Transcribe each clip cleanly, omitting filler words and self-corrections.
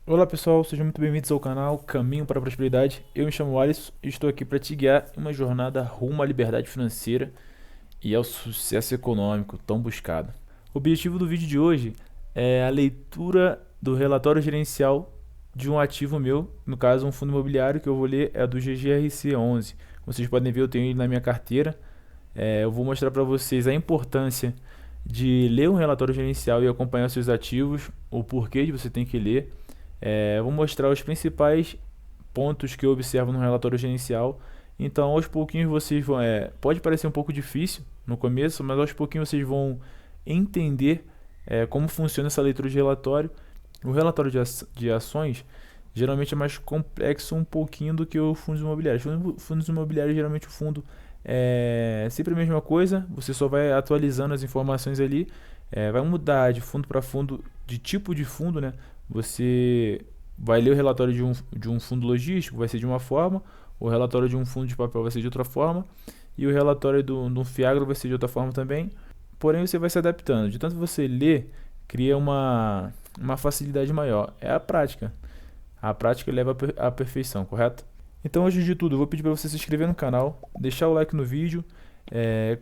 Olá pessoal, sejam muito bem-vindos ao canal Caminho para a Prosperidade. Eu me chamo Alisson e estou aqui para te guiar em uma jornada rumo à liberdade financeira e ao sucesso econômico tão buscado. O objetivo do vídeo de hoje é a leitura do relatório gerencial de um ativo meu, no caso um fundo imobiliário que eu vou ler é do GGRC11. Como vocês podem ver, eu tenho ele na minha carteira. Eu vou mostrar para vocês a importância de ler um relatório gerencial e acompanhar seus ativos, o porquê de você tem que ler. Vou mostrar os principais pontos que eu observo no relatório gerencial. Então, aos pouquinhos vocês vão. Pode parecer um pouco difícil no começo, mas aos pouquinhos vocês vão entender como funciona essa leitura de relatório. O relatório de ações geralmente é mais complexo um pouquinho do que o fundos imobiliários. Fundos imobiliários, geralmente o fundo é sempre a mesma coisa, você só vai atualizando as informações ali, vai mudar de fundo para fundo, de tipo de fundo, né? Você vai ler o relatório de um fundo logístico, vai ser de uma forma, o relatório de um fundo de papel vai ser de outra forma, e o relatório de um Fiagro vai ser de outra forma também. Porém, você vai se adaptando. De tanto você ler, cria uma facilidade maior. É a prática. A prática leva à perfeição, correto? Então, antes de tudo, eu vou pedir para você se inscrever no canal, deixar o like no vídeo,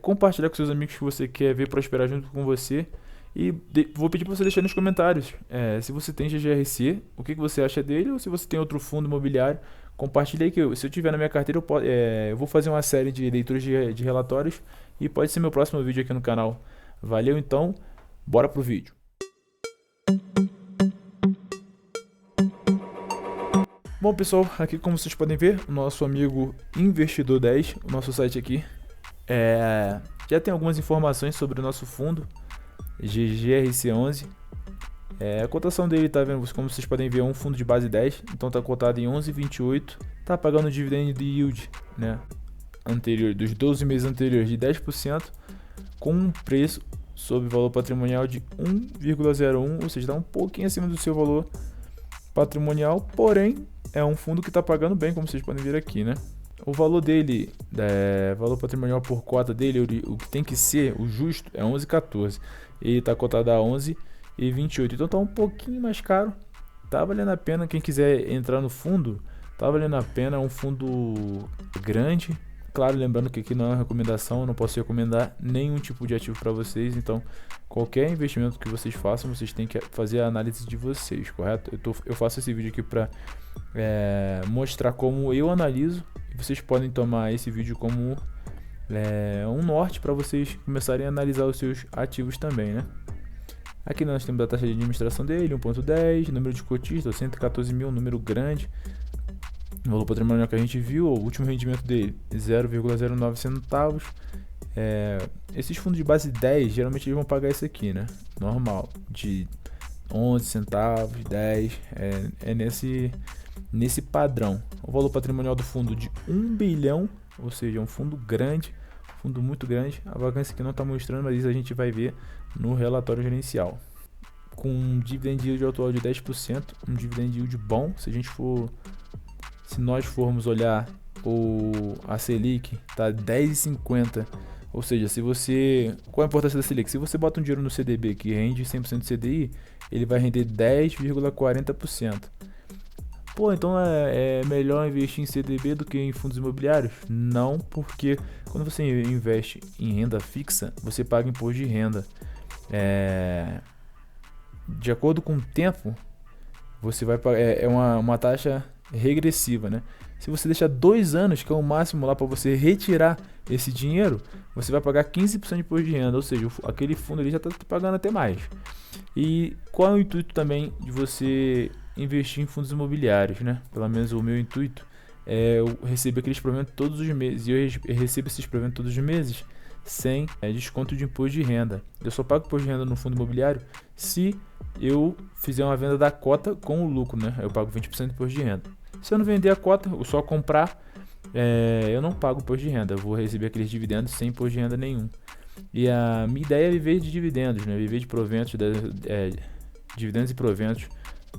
compartilhar com seus amigos que você quer ver prosperar junto com você. E vou pedir para você deixar nos comentários se você tem GGRC, o que você acha dele, ou se você tem outro fundo imobiliário. Compartilhe aí que se eu tiver na minha carteira, eu vou fazer uma série de leituras de relatórios e pode ser meu próximo vídeo aqui no canal. Valeu então, bora pro vídeo. Bom pessoal, aqui como vocês podem ver, o nosso amigo Investidor 10, o nosso site aqui, já tem algumas informações sobre o nosso fundo GGRC11. A cotação dele tá vendo, como vocês podem ver, é um fundo de base 10, então tá cotado em 11,28, tá pagando dividendo de yield, né, anterior dos 12 meses anteriores de 10%, com um preço sobre valor patrimonial de 1,01, ou seja, está um pouquinho acima do seu valor patrimonial, porém é um fundo que está pagando bem, como vocês podem ver aqui, né? O valor dele, valor patrimonial por cota dele, o que tem que ser, o justo, é 11,14. Ele está cotado a 11,28. Então está um pouquinho mais caro. Tá valendo a pena. Quem quiser entrar no fundo, tá valendo a pena. É um fundo grande. Claro, lembrando que aqui não é uma recomendação, eu não posso recomendar nenhum tipo de ativo para vocês. Então, qualquer investimento que vocês façam, vocês têm que fazer a análise de vocês, correto? Eu faço esse vídeo aqui para mostrar como eu analiso. Vocês podem tomar esse vídeo como um norte para vocês começarem a analisar os seus ativos também, né? Aqui nós temos a taxa de administração dele, 1,10, número de cotistas, 114 mil, número grande. O valor patrimonial que a gente viu, o último rendimento dele, 0,09 centavos. Esses fundos de base 10, geralmente eles vão pagar isso aqui, né? Normal, de 11 centavos, 10, nesse padrão. O valor patrimonial do fundo de 1 bilhão, ou seja, um fundo grande, fundo muito grande. A vacância aqui não está mostrando, mas isso a gente vai ver no relatório gerencial. Com um dividend yield atual de 10%, um dividend yield bom. Se nós formos olhar a Selic, tá 10,50. Ou seja, qual a importância da Selic? Se você bota um dinheiro no CDB que rende 100% do CDI, ele vai render 10,40%. Pô, então é melhor investir em CDB do que em fundos imobiliários? Não, porque quando você investe em renda fixa, você paga imposto de renda. De acordo com o tempo, você vai pagar, uma taxa regressiva, né? Se você deixar 2 anos, que é o máximo lá para você retirar esse dinheiro, você vai pagar 15% de imposto de renda, ou seja, aquele fundo ali já está pagando até mais. E qual é o intuito também de você investir em fundos imobiliários, né? Pelo menos o meu intuito é eu receber aqueles proventos todos os meses, e eu recebo esses proventos todos os meses sem desconto de imposto de renda. Eu só pago imposto de renda no fundo imobiliário se eu fizer uma venda da cota com o lucro, né? Eu pago 20% de imposto de renda. Se eu não vender a cota, ou só comprar, eu não pago imposto de renda. Eu vou receber aqueles dividendos sem imposto de renda nenhum. E a minha ideia é viver de dividendos, né? Viver de proventos, dividendos e proventos,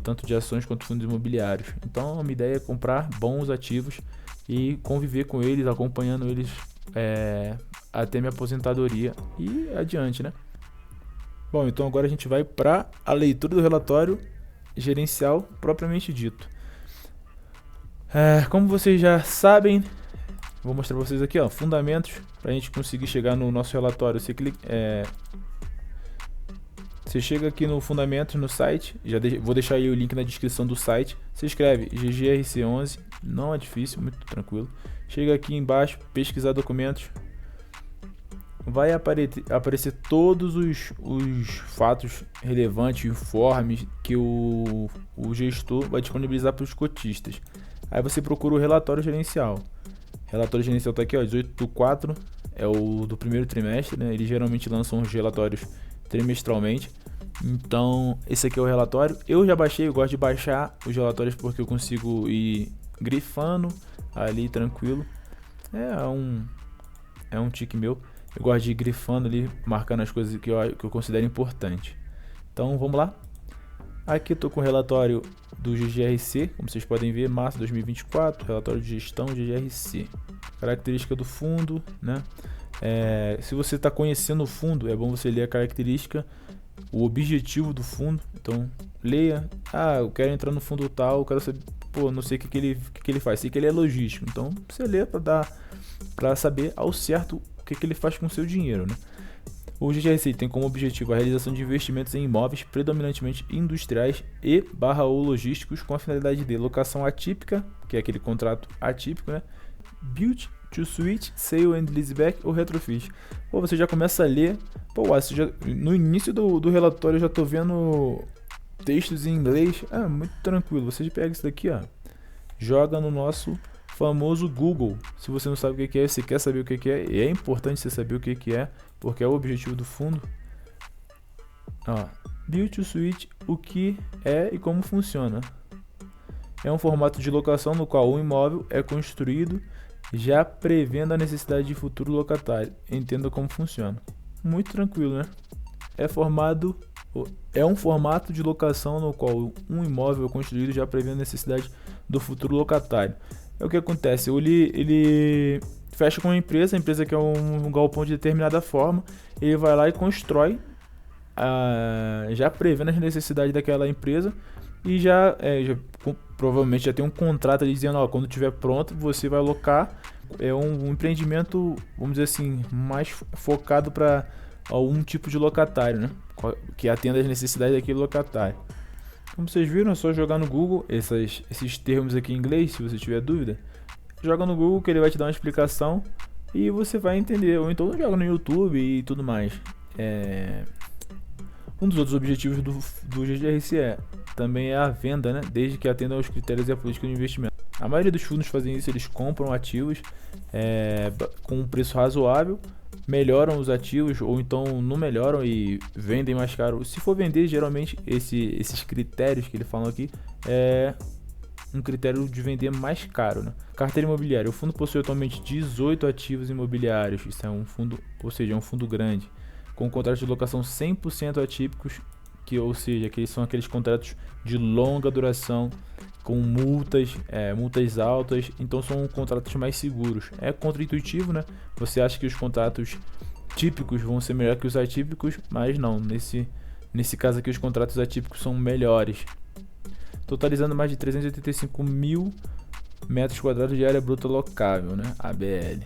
tanto de ações quanto fundos imobiliários. Então a minha ideia é comprar bons ativos e conviver com eles, acompanhando eles até minha aposentadoria e adiante, né? Bom, então agora a gente vai para a leitura do relatório gerencial propriamente dito. Como vocês já sabem, vou mostrar para vocês aqui, ó, fundamentos para a gente conseguir chegar no nosso relatório. Você chega aqui no fundamentos no site, vou deixar aí o link na descrição do site. Você escreve GGRC11, não é difícil, muito tranquilo. Chega aqui embaixo, pesquisar documentos. Vai aparecer todos os fatos relevantes, informes que o gestor vai disponibilizar para os cotistas. Aí você procura o relatório gerencial. O relatório gerencial está aqui, ó, 18/4, é o do primeiro trimestre, né? Eles geralmente lançam os relatórios trimestralmente. Então, esse aqui é o relatório. Eu já baixei, eu gosto de baixar os relatórios porque eu consigo ir grifando ali tranquilo. É um tique meu. Eu gosto de ir grifando ali, marcando as coisas que eu considero importante. Então, vamos lá. Aqui eu estou com o relatório do GGRC, como vocês podem ver, março de 2024, relatório de gestão GGRC. Característica do fundo, né? Se você está conhecendo o fundo, é bom você ler a característica, o objetivo do fundo. Então, leia. Eu quero entrar no fundo tal, eu quero saber, não sei o que ele faz. Sei que ele é logístico, então você lê para saber ao certo o que ele faz com o seu dinheiro, né? O GGRC tem como objetivo a realização de investimentos em imóveis predominantemente industriais ou logísticos com a finalidade de locação atípica, que é aquele contrato atípico, né? Build to suit, sale and leaseback ou retrofit. Você já começa a ler. No início do relatório eu já estou vendo textos em inglês. Muito tranquilo. Você pega isso daqui, ó, joga no nosso famoso Google. Se você não sabe o que é, você quer saber o que é, e é importante você saber o que é, porque é o objetivo do fundo. Build to suit, o que é e como funciona. É um formato de locação no qual o imóvel é construído já prevendo a necessidade de futuro locatário. Entenda como funciona. Muito tranquilo, né? É um formato de locação no qual um imóvel é construído já prevendo a necessidade do futuro locatário. É o que acontece, ele fecha com a empresa quer um galpão de determinada forma, ele vai lá e constrói, já prevendo as necessidades daquela empresa, e provavelmente já tem um contrato ali dizendo, quando estiver pronto você vai locar. É um empreendimento, vamos dizer assim, mais focado para algum tipo de locatário, né? Que atenda às necessidades daquele locatário. Como vocês viram, é só jogar no Google esses termos aqui em inglês. Se você tiver dúvida, joga no Google que ele vai te dar uma explicação e você vai entender. Ou então joga no YouTube e tudo mais. Um dos outros objetivos do GGRC também é a venda, né? Desde que atenda aos critérios e à política de investimento. A maioria dos fundos fazem isso, eles compram ativos com um preço razoável, melhoram os ativos ou então não melhoram e vendem mais caro. Se for vender, geralmente esses critérios que eles falam aqui é um critério de vender mais caro, né? Carteira imobiliária. O fundo possui atualmente 18 ativos imobiliários. Isso é um fundo, ou seja, é um fundo grande, com contratos de locação 100% atípicos, que são aqueles contratos de longa duração, com multas altas, então são contratos mais seguros. É contraintuitivo, né? Você acha que os contratos típicos vão ser melhor que os atípicos, mas não, nesse caso aqui os contratos atípicos são melhores. Totalizando mais de 385 mil metros quadrados de área bruta locável, né? ABL.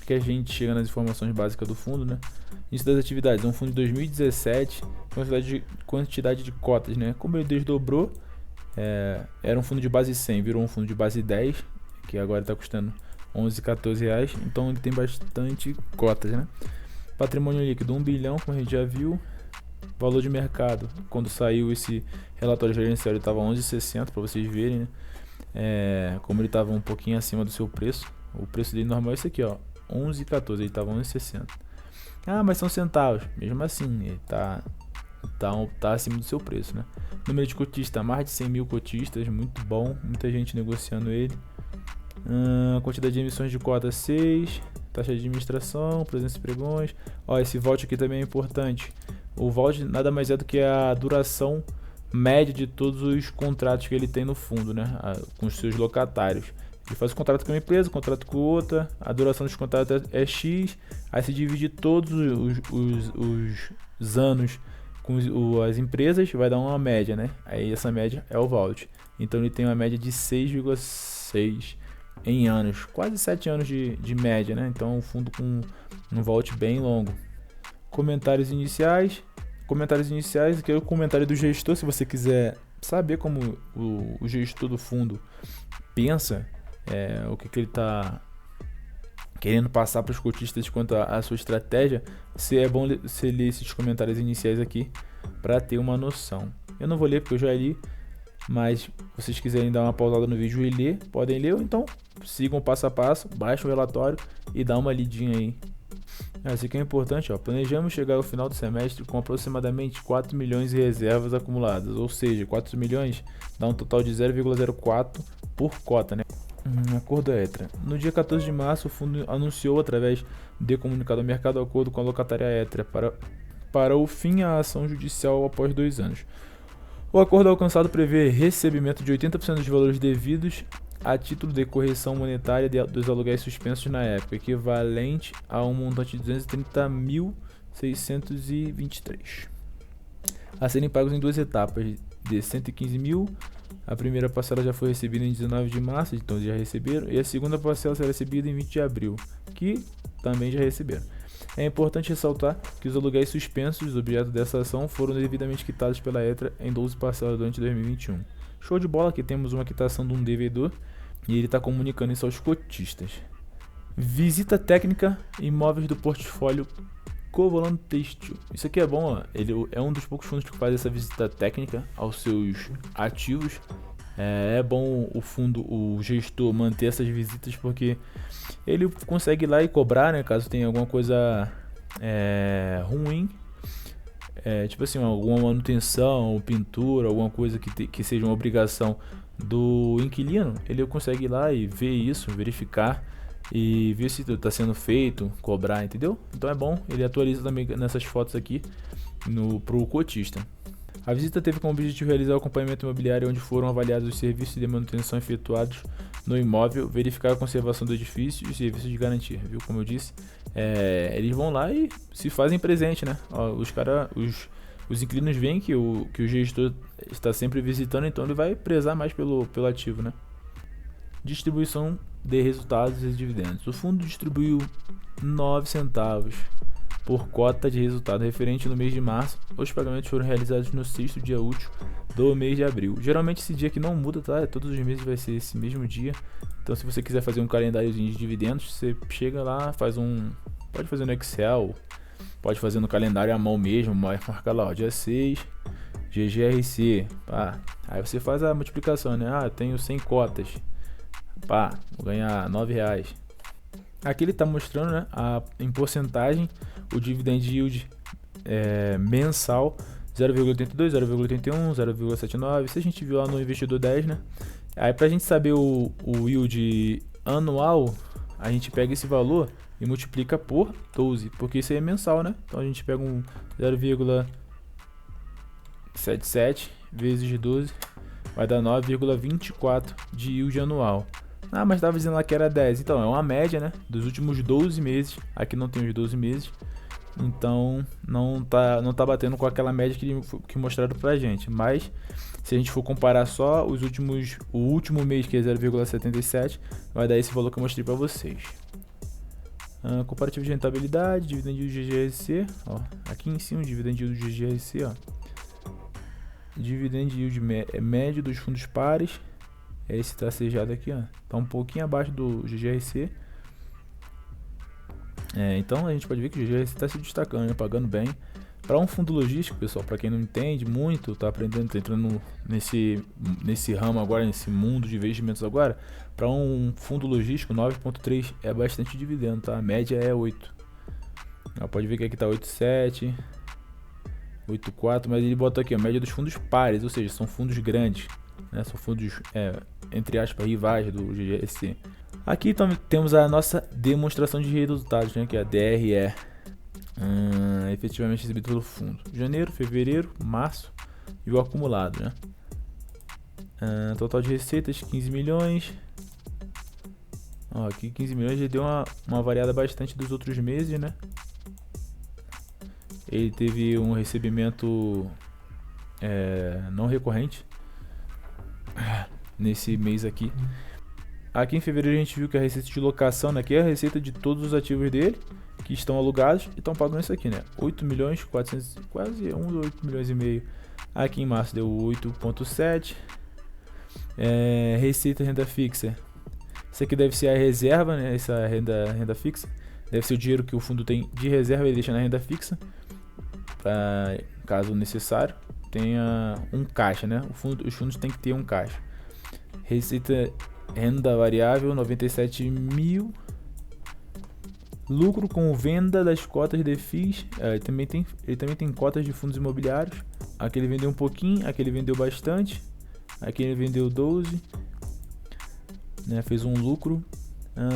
Que a gente chega nas informações básicas do fundo, né? Início das atividades, é um fundo de 2017, quantidade de cotas, né? Como ele desdobrou, era um fundo de base 100, virou um fundo de base 10, que agora está custando 11, 14 reais, então ele tem bastante cotas, né? Patrimônio líquido, 1 bilhão, como a gente já viu. Valor de mercado, quando saiu esse relatório gerencial, ele estava 11,60, para vocês verem, né? Como ele estava um pouquinho acima do seu preço, o preço dele normal é esse aqui, ó, 11,14, ele estava 11,60. Mas são centavos, mesmo assim, ele tá acima do seu preço, né? Número de cotistas, mais de 100 mil cotistas, muito bom, muita gente negociando ele. Quantidade de emissões de cota 6, taxa de administração, presença de pregões. Esse vault aqui também é importante. O vault nada mais é do que a duração média de todos os contratos que ele tem no fundo, né? Com os seus locatários. Ele faz um contrato com uma empresa, um contrato com outra, a duração dos contratos é X, aí se divide todos os anos com as empresas, vai dar uma média, né? Aí essa média é o vault. Então ele tem uma média de 6,6 em anos, quase 7 anos de média, né? Então um fundo com um vault bem longo. Comentários iniciais, aqui é o comentário do gestor. Se você quiser saber como o gestor do fundo pensa, o que ele está querendo passar para os cotistas quanto à sua estratégia, é bom você ler esses comentários iniciais aqui para ter uma noção. Eu não vou ler porque eu já li, mas se vocês quiserem dar uma pausada no vídeo e ler, podem ler, ou então sigam o passo a passo, baixem o relatório e dá uma lidinha aí. Isso aqui é importante, ó. Planejamos chegar ao final do semestre com aproximadamente 4 milhões em reservas acumuladas, ou seja, 4 milhões dá um total de 0,04 por cota, né? Acordo ETRA. No dia 14 de março, o fundo anunciou, através de comunicado ao mercado, o acordo com a locatária ETRA para o fim à ação judicial após 2 anos. O acordo alcançado prevê recebimento de 80% dos valores devidos a título de correção monetária dos aluguéis suspensos na época, equivalente a um montante de 230.623, a serem pagos em 2 etapas de 115 mil. A primeira parcela já foi recebida em 19 de março, então já receberam, e a segunda parcela será recebida em 20 de abril, que também já receberam. É importante ressaltar que os aluguéis suspensos, objeto dessa ação, foram devidamente quitados pela ETRA em 12 parcelas durante 2021. Show de bola, aqui temos uma quitação de um devedor e ele está comunicando isso aos cotistas. Visita técnica imóveis do portfólio Covalon Têxtil. Isso aqui é bom, ó. Ele é um dos poucos fundos que faz essa visita técnica aos seus ativos. É bom o gestor manter essas visitas, porque ele consegue ir lá e cobrar, né, caso tenha alguma coisa ruim, tipo assim, alguma manutenção ou pintura, alguma coisa que seja uma obrigação do inquilino. Ele consegue ir lá e ver isso, verificar e ver se está sendo feito, cobrar, entendeu? Então é bom, ele atualiza também nessas fotos aqui pro cotista. A visita teve como objetivo realizar o acompanhamento imobiliário, onde foram avaliados os serviços de manutenção efetuados no imóvel, verificar a conservação do edifício e os serviços de garantia, viu? Como eu disse, eles vão lá e se fazem presente, né? Ó, os inquilinos veem que o gestor está sempre visitando, então ele vai prezar mais pelo ativo, né? Distribuição de resultados e dividendos. O fundo distribuiu 9 centavos por cota de resultado referente no mês de março. Os pagamentos foram realizados no 6º dia útil do mês de abril. Geralmente esse dia aqui não muda, tá? Todos os meses vai ser esse mesmo dia. Então se você quiser fazer um calendáriozinho de dividendos, você chega lá, pode fazer no Excel, pode fazer no calendário à mão mesmo, marca lá, ó, dia 6, GGRC, pá. Aí você faz a multiplicação, né? Eu tenho 100 cotas, pá, vou ganhar R$9. Aqui ele está mostrando, né, em porcentagem o dividend yield mensal 0,82, 0,81, 0,79. Se a gente viu lá no investidor 10, né? Aí para a gente saber o yield anual, a gente pega esse valor e multiplica por 12, porque isso aí é mensal, né? Então a gente pega um 0,77 vezes 12, vai dar 9,24 de yield anual. Mas estava dizendo lá que era 10, então é uma média, né, dos últimos 12 meses, aqui não tem os 12 meses, então não tá batendo com aquela média que mostraram pra gente, mas se a gente for comparar só o último mês, que é 0,77, vai dar esse valor que eu mostrei para vocês. Comparativo de rentabilidade, dividend yield do GGRC, ó, aqui em cima, dividend yield do GGRC, ó, dividend yield médio dos fundos pares. Esse tracejado aqui, ó, tá um pouquinho abaixo do GGRC. Então a gente pode ver que o GGRC está se destacando, né, pagando bem. Para um fundo logístico, pessoal, para quem não entende muito, tá aprendendo, tá entrando nesse ramo agora, nesse mundo de investimentos agora, para um fundo logístico, 9,3 é bastante dividendo, tá? A média é 8. Pode ver que aqui tá 8,7, 8,4, mas ele bota aqui a média dos fundos pares, ou seja, são fundos grandes, né? São fundos, entre aspas, rivais do GGRC. Aqui temos a nossa demonstração de resultados, né? Que é a DRE, efetivamente recebido pelo fundo. Janeiro, fevereiro, março e o acumulado, né? Total de receitas 15 milhões. Aqui 15 milhões já deu uma variada bastante dos outros meses, né? ele teve um recebimento não recorrente nesse mês aqui. Aqui em fevereiro a gente viu que a receita de locação, né, que é a receita de todos os ativos dele que estão alugados e estão pagando isso aqui, né? 8 milhões 400, quase 8 milhões e meio. Aqui em março deu 8,7. Receita renda fixa. Isso aqui deve ser a reserva, né? Essa renda fixa. Deve ser o dinheiro que o fundo tem de reserva e deixa na renda fixa. Para caso necessário, tenha um caixa, né? Os fundos têm que ter um caixa. Receita renda variável 97 mil. Lucro com venda das cotas de FIIs. Ele também tem cotas de fundos imobiliários. Aqui ele vendeu um pouquinho, aqui ele vendeu bastante. Aqui ele vendeu 12, né, fez um lucro.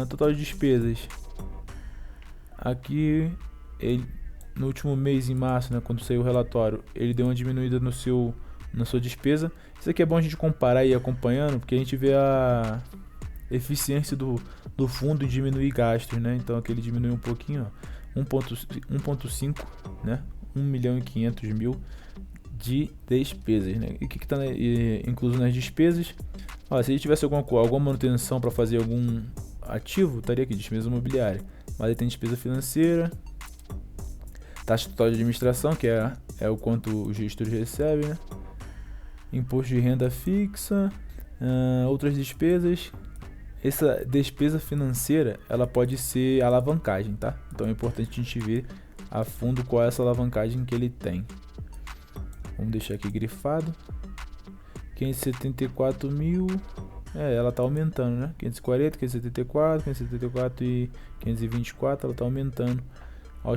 Total de despesas. Aqui ele, no último mês, em março, né, quando saiu o relatório, ele deu uma diminuída na sua despesa. Isso aqui é bom a gente comparar e ir acompanhando, porque a gente vê a eficiência do fundo em diminuir gastos, né? Então aqui ele diminuiu um pouquinho, ó, 1,5, né? 1.500.000 de despesas, né? E o que está incluso nas despesas? Ó, se ele tivesse alguma manutenção para fazer algum ativo, estaria aqui, despesa imobiliária. Mas ele tem despesa financeira, taxa total de administração, que é o quanto os gestores recebem, né? Imposto de renda fixa, outras despesas. Essa despesa financeira, ela pode ser alavancagem, tá? Então é importante a gente ver a fundo qual é essa alavancagem que ele tem. Vamos deixar aqui grifado. 574 mil. Ela tá aumentando, né? 540, 574 e 524, ela tá aumentando ao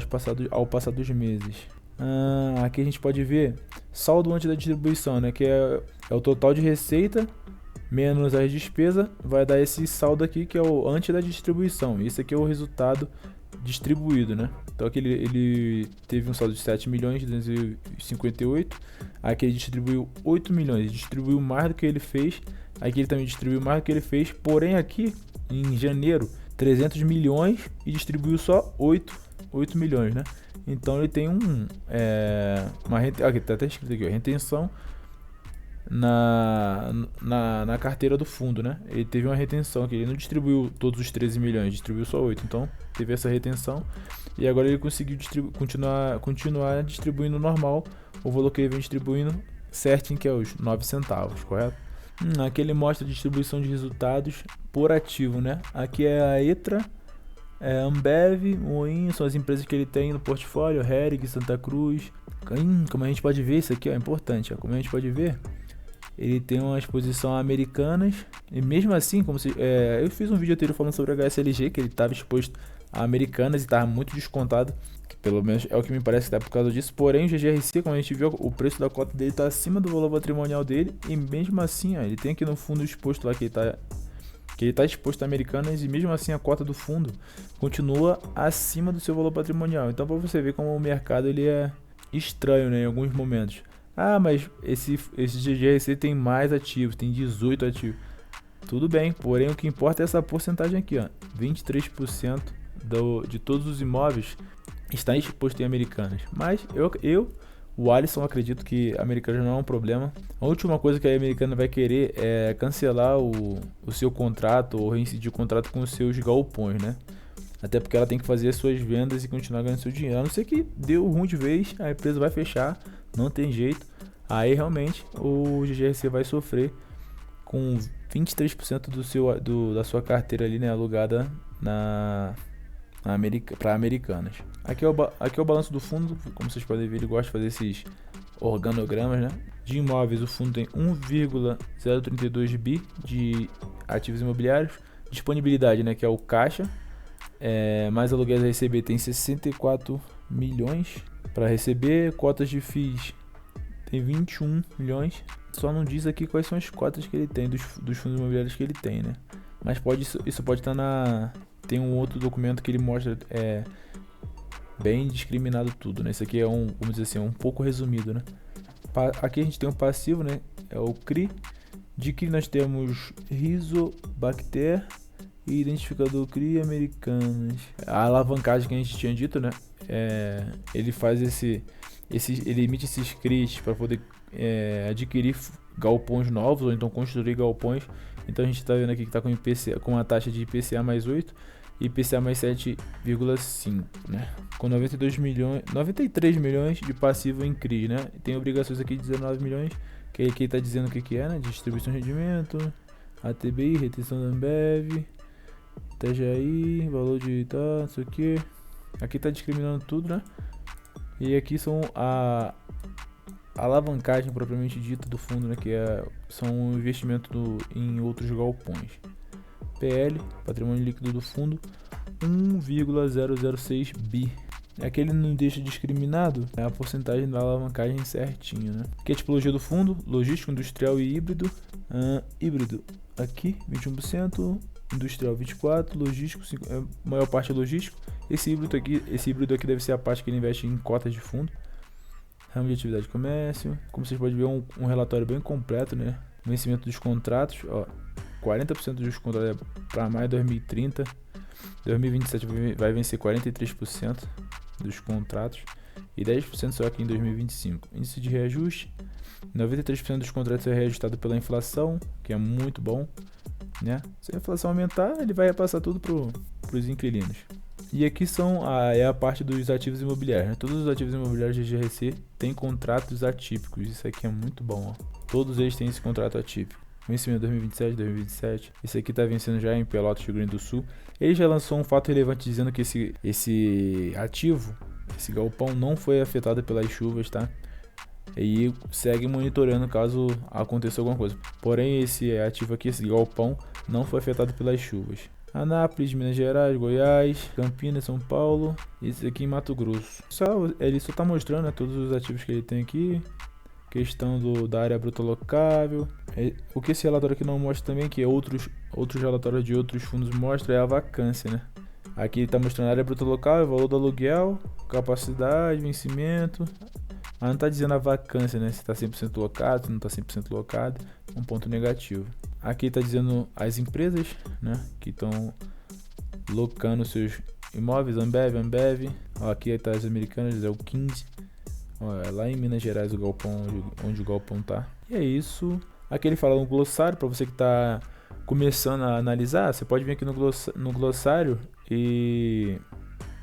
passar dos meses. Aqui a gente pode ver saldo antes da distribuição, né? Que é o total de receita menos as despesas, vai dar esse saldo aqui que é o antes da distribuição. Esse aqui é o resultado distribuído, né? Então aqui ele teve um saldo de 7 milhões 258. Aqui ele distribuiu 8 milhões, ele distribuiu mais do que ele fez. Aqui ele também distribuiu mais do que ele fez, porém aqui em janeiro 300 milhões e distribuiu só 8 milhões, né? Então ele tem aqui tá até escrito aqui, ó, retenção na carteira do fundo, né? Ele teve uma retenção aqui, ele não distribuiu todos os 13 milhões, distribuiu só 8, então teve essa retenção e agora ele conseguiu continuar distribuindo normal o valor que ele vem distribuindo certinho, que é os 9 centavos, correto? Aqui ele mostra a distribuição de resultados por ativo, né? Aqui é a ETRA, Ambev, Moinho, são as empresas que ele tem no portfólio, Hering, Santa Cruz. Como a gente pode ver, isso aqui é importante, ó, como a gente pode ver, ele tem uma exposição a Americanas, e mesmo assim, eu fiz um vídeo anterior falando sobre a HSLG, que ele estava exposto a Americanas e estava muito descontado, que pelo menos é o que me parece que está por causa disso. Porém o GGRC, como a gente viu, o preço da cota dele está acima do valor patrimonial dele, e mesmo assim, ó, ele tem aqui no fundo exposto lá que ele está exposto a Americanas, e mesmo assim a cota do fundo continua acima do seu valor patrimonial. Então, para você ver como o mercado ele é estranho, né, em alguns momentos. Mas esse GGRC tem mais ativos, tem 18 ativos. Tudo bem, porém o que importa é essa porcentagem aqui, ó, 23% de todos os imóveis está exposto em Americanas. Mas o Alisson, acredito que a Americanas não é um problema. A última coisa que a Americana vai querer é cancelar o seu contrato ou reincidir o contrato com os seus galpões, né? Até porque ela tem que fazer as suas vendas e continuar ganhando seu dinheiro. A não ser que deu ruim de vez, a empresa vai fechar, não tem jeito. Aí realmente o GGRC vai sofrer com 23% da sua carteira ali, né, alugada para Americanas. Aqui é o balanço do fundo, como vocês podem ver, ele gosta de fazer esses organogramas, né? De imóveis, o fundo tem 1,032 bi de ativos imobiliários. Disponibilidade, né, que é o caixa, mais aluguéis a receber, tem 64 milhões para receber. Cotas de FIIs tem 21 milhões. Só não diz aqui quais são as cotas que ele tem dos fundos imobiliários que ele tem, né? Mas isso pode estar tem um outro documento que ele mostra bem discriminado tudo, né? Isso aqui é vamos dizer assim, um pouco resumido, né? Aqui a gente tem um passivo, né? É o CRI. De CRI nós temos Rizobacter e identificador CRI Americanas. A alavancagem que a gente tinha dito, né? ele faz ele emite esses CRIs para poder adquirir galpões novos ou então construir galpões. Então a gente está vendo aqui que está com a taxa de IPCA mais 8 e IPCA mais 7,5, né? Com 93 milhões de passivo em CRIs, né? Tem obrigações aqui de 19 milhões, que aqui está dizendo o que é, né? Distribuição de rendimento, ATBI, retenção da Ambev, TGI, valor de não sei o que. Aqui está discriminando tudo, né? E aqui são a alavancagem propriamente dita do fundo, né? Que são um investimento em outros galpões. PL, patrimônio líquido do fundo, 1,006 bi. Aqui ele não deixa discriminado a porcentagem da alavancagem certinho, né? Aqui a tipologia do fundo: logístico, industrial e híbrido. Híbrido aqui 21%, industrial 24%, logístico maior parte é logístico. Esse híbrido aqui deve ser a parte que ele investe em cotas de fundo. Ramo de atividade de comércio. Como vocês podem ver, um relatório bem completo, né? Vencimento dos contratos, ó, 40% dos contratos é para maio de 2030. 2027 vai vencer 43% dos contratos e 10% só aqui em 2025. Índice de reajuste: 93% dos contratos é reajustado pela inflação, que é muito bom, né? Se a inflação aumentar, ele vai repassar tudo para os inquilinos. E aqui é a parte dos ativos imobiliários, né? Todos os ativos imobiliários de GRC têm contratos atípicos. Isso aqui é muito bom, ó. Todos eles têm esse contrato atípico. Vencimento 2027, 2027. Esse aqui está vencendo já em Pelotas, Rio Grande do Sul. Ele já lançou um fato relevante dizendo que esse ativo, esse galpão, não foi afetado pelas chuvas, tá? E segue monitorando caso aconteça alguma coisa. Porém, esse ativo aqui, esse galpão, não foi afetado pelas chuvas. Anápolis, Minas Gerais, Goiás, Campinas, São Paulo. Esse aqui em Mato Grosso. Ele só está mostrando, né, todos os ativos que ele tem aqui. Questão da área bruta locável. O que esse relatório aqui não mostra também, que outros relatórios de outros fundos mostram, é a vacância, né? Aqui está mostrando a área bruta local, valor do aluguel, capacidade, vencimento. Mas não está dizendo a vacância, né? Se está 100% locado, se não está 100% locado. Um ponto negativo. Aqui está dizendo as empresas, né, que estão locando seus imóveis. Ambev. Ó, aqui está as americanas, é o 15. Ó, é lá em Minas Gerais o galpão, onde o galpão tá. E é isso. Aqui ele fala no glossário, para você que está começando a analisar, você pode vir aqui no glossário e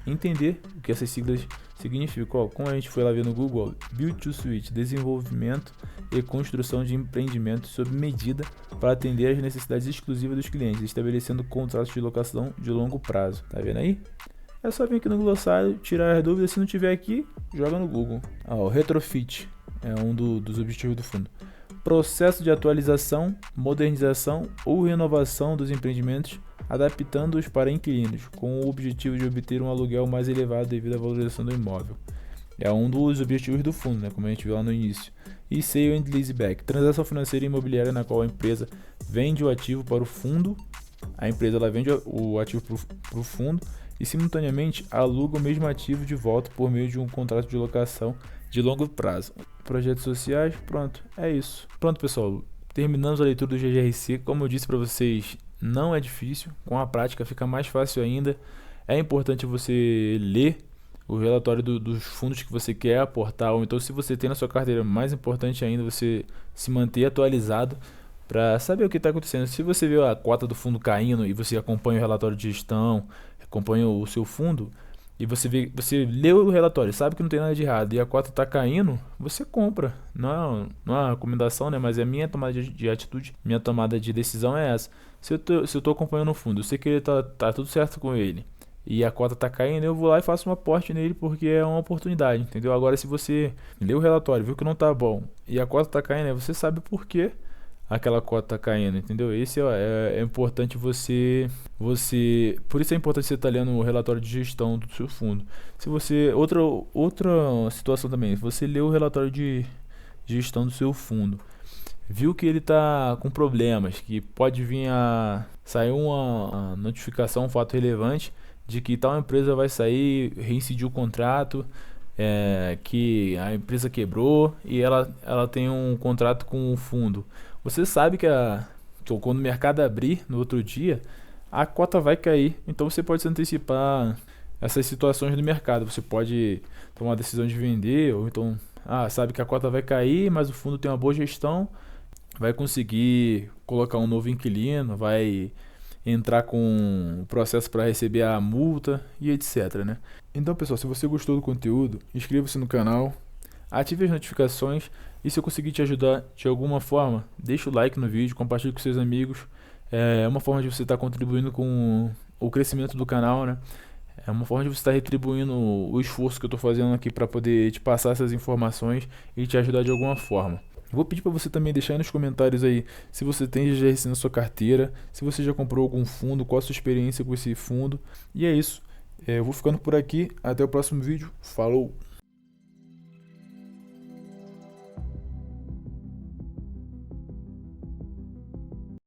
entender o que essas siglas significam. Ó, como a gente foi lá ver no Google, Build to Suit, desenvolvimento e construção de empreendimentos sob medida para atender às necessidades exclusivas dos clientes, estabelecendo contratos de locação de longo prazo. Tá vendo aí? É só vir aqui no glossário, tirar as dúvidas. Se não tiver aqui, joga no Google. O retrofit é um dos objetivos do fundo. Processo de atualização, modernização ou renovação dos empreendimentos, adaptando-os para inquilinos, com o objetivo de obter um aluguel mais elevado devido à valorização do imóvel. É um dos objetivos do fundo, né, como a gente viu lá no início. E sale and leaseback, transação financeira e imobiliária na qual a empresa vende o ativo para o fundo. A empresa ela vende o ativo para o fundo e simultaneamente aluga o mesmo ativo de volta por meio de um contrato de locação de longo prazo. Projetos sociais, pronto, é isso. Pronto, pessoal, terminamos a leitura do GGRC. Como eu disse para vocês, não é difícil, com a prática fica mais fácil ainda. É importante você ler o relatório dos fundos que você quer aportar, ou então, se você tem na sua carteira, mais importante ainda, você se manter atualizado para saber o que está acontecendo. Se você vê a cota do fundo caindo e você acompanha o relatório de gestão, acompanha o seu fundo, e você lê o relatório, sabe que não tem nada de errado e a cota está caindo, você compra. Não é uma recomendação, né? Mas é a minha tomada de atitude, minha tomada de decisão é essa. Se eu tô acompanhando o fundo, eu sei que ele tá tudo certo com ele e a cota tá caindo, eu vou lá e faço um aporte nele porque é uma oportunidade, entendeu? Agora, se você lê o relatório, viu que não tá bom e a cota tá caindo, aí você sabe por que aquela cota tá caindo, entendeu? Esse é importante você, por isso é importante você estar lendo o relatório de gestão do seu fundo. Se você, outra situação também, se você lê o relatório de gestão do seu fundo, viu que ele está com problemas, que pode vir a sair uma notificação, um fato relevante de que tal empresa vai sair, reincidir o contrato, que a empresa quebrou e ela tem um contrato com o fundo. Você sabe que quando o mercado abrir no outro dia, a cota vai cair. Então você pode se antecipar essas situações do mercado. Você pode tomar a decisão de vender, ou então sabe que a cota vai cair, mas o fundo tem uma boa gestão, vai conseguir colocar um novo inquilino, vai entrar com o processo para receber a multa e etc, né? Então, pessoal, se você gostou do conteúdo, inscreva-se no canal, ative as notificações e se eu conseguir te ajudar de alguma forma, deixa o like no vídeo, compartilhe com seus amigos. É uma forma de você estar contribuindo com o crescimento do canal, né? É uma forma de você estar retribuindo o esforço que eu estou fazendo aqui para poder te passar essas informações e te ajudar de alguma forma. Vou pedir para você também deixar aí nos comentários aí se você tem GGRC na sua carteira, se você já comprou algum fundo, qual a sua experiência com esse fundo. E é isso. Eu vou ficando por aqui. Até o próximo vídeo. Falou!